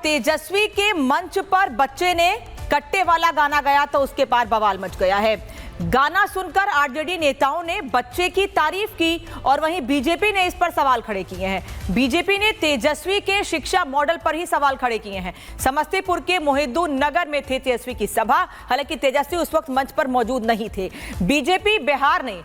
तेजस्वी के मंच पर बच्चे ने कट्टे वाला गाना गाया तो उसके बाद बवाल मच गया है। गाना सुनकर आरजेडी नेताओं ने बच्चे की तारीफ की और वहीं बीजेपी ने इस पर सवाल खड़े किए हैं। बीजेपी ने तेजस्वी के शिक्षा मॉडल पर ही सवाल खड़े किए हैं। समस्तीपुर के मोहिद्दीन नगर में थी तेजस्वी की सभा, हालांकि तेजस्वी उस वक्त मंच पर मौजूद नहीं थे। बीजेपी बिहार ने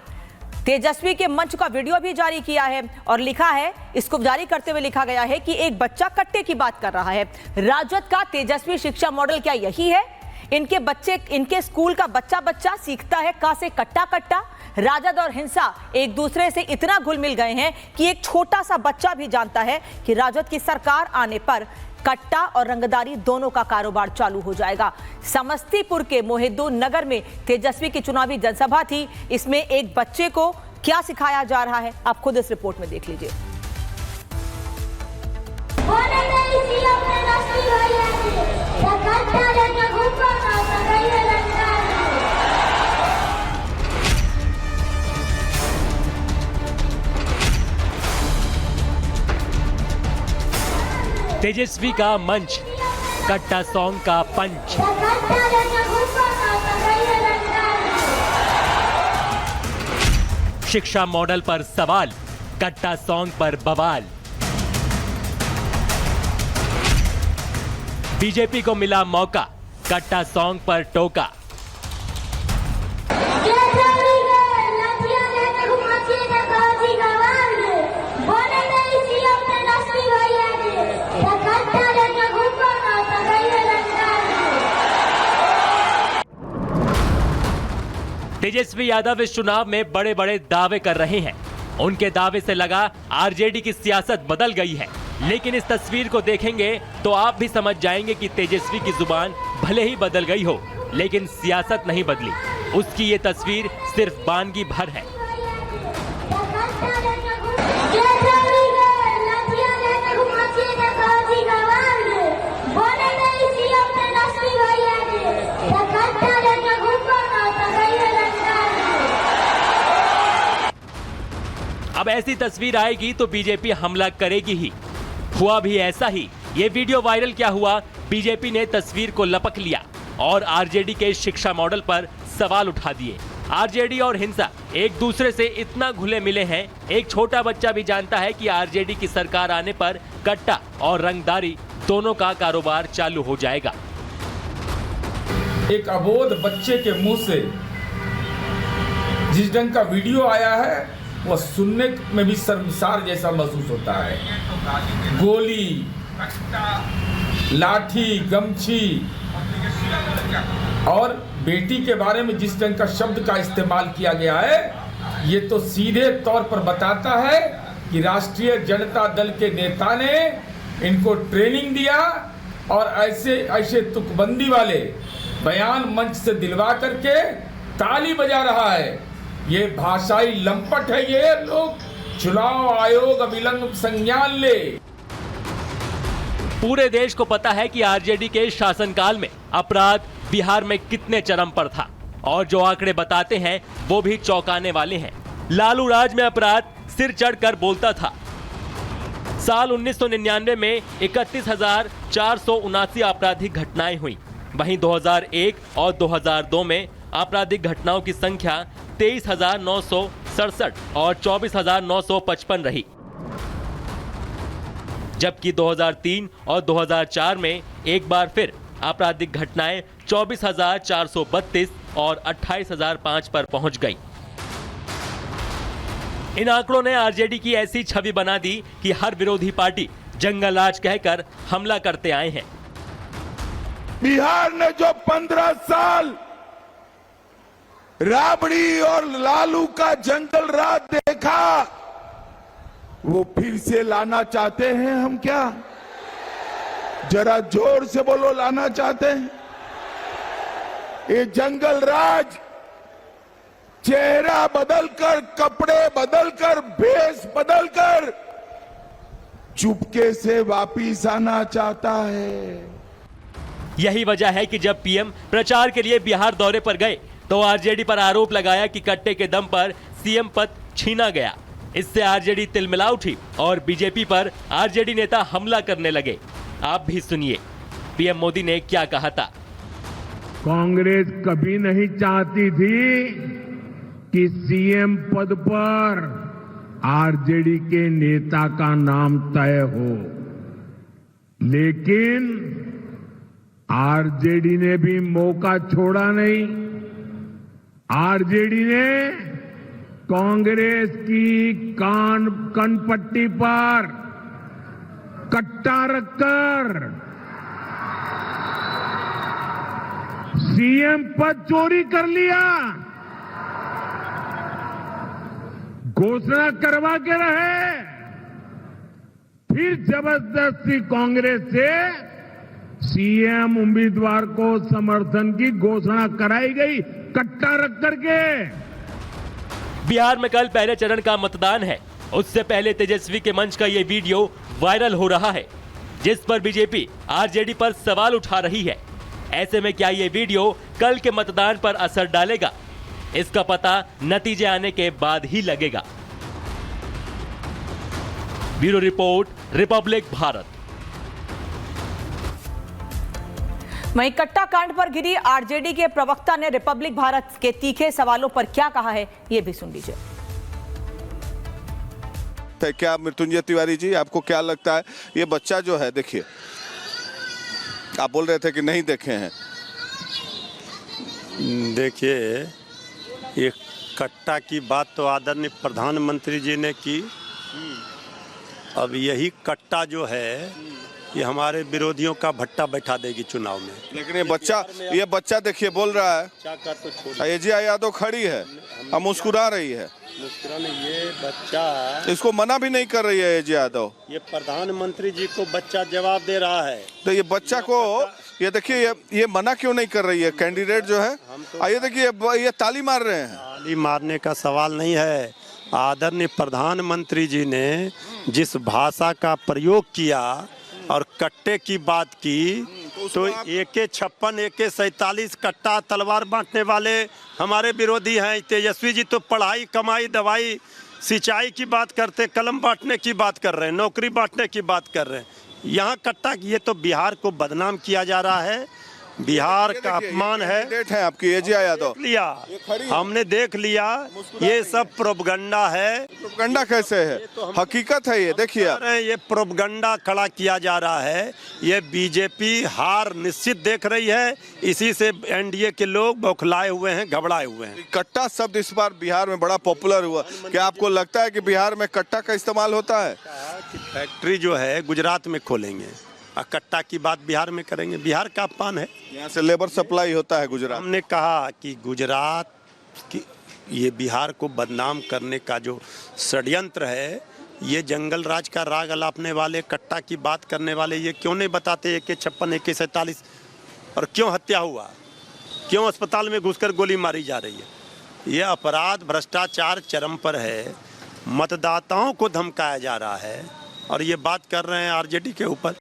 तेजस्वी के मंच का वीडियो भी जारी किया है और लिखा है, इसको जारी करते हुए लिखा गया है कि एक बच्चा कट्टे की बात कर रहा है। राजद का तेजस्वी शिक्षा मॉडल क्या यही है? इनके स्कूल का बच्चा सीखता है का से कट्टा कट्टा। राजद और हिंसा एक दूसरे से इतना घुल मिल गए हैं कि एक छोटा सा बच्चा भी जानता है कि राजद की सरकार आने पर कट्टा और रंगदारी दोनों का कारोबार चालू हो जाएगा। समस्तीपुर के मोहिद्दीन नगर में तेजस्वी की चुनावी जनसभा थी। इसमें एक बच्चे को क्या सिखाया जा रहा है, आप खुद इस रिपोर्ट में देख लीजिए। तेजस्वी का मंच, कट्टा सॉन्ग का पंच। शिक्षा मॉडल पर सवाल, कट्टा सॉन्ग पर बवाल। बीजेपी को मिला मौका, कट्टा सॉन्ग पर टोका। तेजस्वी यादव इस चुनाव में बड़े बड़े दावे कर रहे हैं। उनके दावे से लगा आरजेडी की सियासत बदल गई है, लेकिन इस तस्वीर को देखेंगे तो आप भी समझ जाएंगे कि तेजस्वी की जुबान भले ही बदल गई हो, लेकिन सियासत नहीं बदली। उसकी ये तस्वीर सिर्फ बानगी भर है। अब ऐसी तस्वीर आएगी तो बीजेपी हमला करेगी ही। हुआ भी ऐसा ही। ये वीडियो वायरल क्या हुआ? बीजेपी ने तस्वीर को लपक लिया और आरजेडी के शिक्षा मॉडल पर सवाल उठा दिए। आरजेडी और हिंसा एक दूसरे से इतना घुले मिले हैं, एक छोटा बच्चा भी जानता है कि आरजेडी की सरकार आने पर कट्टा और रंगदारी दोनों का कारोबार चालू हो जाएगा। एक अबोध बच्चे के मुंह से जिस ढंग का वीडियो आया है वह सुनने में भी शर्मसार जैसा महसूस होता है। गोली, लाठी, गमछी और बेटी के बारे में जिस ढंग का शब्द का इस्तेमाल किया गया है, ये तो सीधे तौर पर बताता है कि राष्ट्रीय जनता दल के नेता ने इनको ट्रेनिंग दिया और ऐसे तुकबंदी वाले बयान मंच से दिलवा करके ताली बजा रहा है। ये भाषाई लंपट है। ये लोग चुनाव आयोग अविलंब संज्ञान ले। पूरे देश को पता है कि आरजेडी के शासनकाल में अपराध बिहार में कितने चरम पर था और जो आंकड़े बताते हैं वो भी चौंकाने वाले हैं। लालू राज में अपराध सिर चढ़कर बोलता था। साल 1999 में 31,479 आपराधिक घटनाएं हुई। वहीं 2001 और 2002 में आपराधिक घटनाओं की संख्या 23,967 और 24,955 रही, जबकि 2003 और 2004 में एक बार फिर आपराधिक घटनाएं 24,432 और 28,005 पर पहुंच गई। इन आंकड़ों ने आरजेडी की ऐसी छवि बना दी कि हर विरोधी पार्टी जंगल राज कहकर हमला करते आए हैं। बिहार ने जो 15 साल राबड़ी और लालू का जंगल राज देखा, वो फिर से लाना चाहते हैं हम क्या? जरा जोर से बोलो, लाना चाहते हैं? ये जंगल राज चेहरा बदलकर, कपड़े बदलकर, भेष बदलकर चुपके से वापिस आना चाहता है। यही वजह है कि जब पीएम प्रचार के लिए बिहार दौरे पर गए तो आरजेडी पर आरोप लगाया कि कट्टे के दम पर सीएम पद छीना गया। इससे आरजेडी तिलमिला उठी और बीजेपी पर आरजेडी नेता हमला करने लगे। आप भी सुनिए पीएम मोदी ने क्या कहा था। कांग्रेस कभी नहीं चाहती थी कि सीएम पद पर आरजेडी के नेता का नाम तय हो, लेकिन आरजेडी ने भी मौका छोड़ा नहीं। आरजेडी ने कांग्रेस की कनपट्टी पर कट्टा रखकर सीएम पद चोरी कर लिया, घोषणा करवा के रहे, फिर जबरदस्ती कांग्रेस से सीएम उम्मीदवार को समर्थन की घोषणा कराई गई कट्टा रख करके। बिहार में कल पहले चरण का मतदान है। उससे पहले तेजस्वी के मंच का ये वीडियो वायरल हो रहा है, जिस पर बीजेपी आरजेडी पर सवाल उठा रही है। ऐसे में क्या ये वीडियो कल के मतदान पर असर डालेगा? इसका पता नतीजे आने के बाद ही लगेगा। Bureau report, Republic Bharat. वहीं कट्टा कांड पर घिरी आरजेडी के प्रवक्ता ने रिपब्लिक भारत के तीखे सवालों पर क्या कहा है, ये भी सुन लीजिए। क्या मृत्युंजय तिवारी जी, आपको क्या लगता है ये बच्चा जो है, देखिए आप बोल रहे थे कि नहीं देखे हैं। देखिए, ये कट्टा की बात तो आदरणीय प्रधानमंत्री जी ने की। अब यही कट्टा जो है ये हमारे विरोधियों का भट्टा बैठा देगी चुनाव में। लेकिन ये बच्चा देखिए बोल रहा है, एजिया यादव खड़ी है और मुस्कुरा रही है। मुस्कुराने, ये बच्चा इसको मना भी नहीं कर रही है एजिया यादव। ये प्रधानमंत्री जी को बच्चा जवाब दे रहा है। तो ये बच्चा को ये देखिए ये मना क्यों नहीं कर रही है कैंडिडेट जो है। आइए देखिए ये ताली मार रहे हैं। ताली मारने का सवाल नहीं है। आदरणीय प्रधानमंत्री जी ने जिस भाषा का प्रयोग किया और कट्टे की बात की, तो AK-56, AK-47 कट्टा तलवार बांटने वाले हमारे विरोधी हैं। तेजस्वी जी तो पढ़ाई, कमाई, दवाई, सिंचाई की बात करते, कलम बांटने की बात कर रहे हैं, नौकरी बांटने की बात कर रहे हैं। यहाँ कट्टा, ये तो बिहार को बदनाम किया जा रहा है, बिहार का अपमान है। आपकी एजिया यादव लिया, हमने देख लिया, ये सब प्रोपगंडा है। प्रोपगंडा कैसे है? हकीकत है ये, देखिए ये प्रोपगंडा खड़ा किया जा रहा है। ये बीजेपी हार निश्चित देख रही है, इसी से एनडीए के लोग बौखलाए हुए हैं, घबराए हुए हैं। कट्टा शब्द इस बार बिहार में बड़ा पॉपुलर हुआ। क्या आपको लगता है कि बिहार में कट्टा का इस्तेमाल होता है? फैक्ट्री जो है गुजरात में खोलेंगे और कट्टा की बात बिहार में करेंगे। बिहार का अपमान है, यहाँ से लेबर सप्लाई होता है गुजरात। हमने कहा कि गुजरात की ये बिहार को बदनाम करने का जो षड्यंत्र है, ये जंगल राज का राग अलापने वाले, कट्टा की बात करने वाले, ये क्यों नहीं बताते AK-56, AK-47 और क्यों हत्या हुआ, क्यों अस्पताल में घुसकर गोली मारी जा रही है। ये अपराध, भ्रष्टाचार चरम पर है। मतदाताओं को धमकाया जा रहा है और ये बात कर रहे हैं आरजेडी के ऊपर।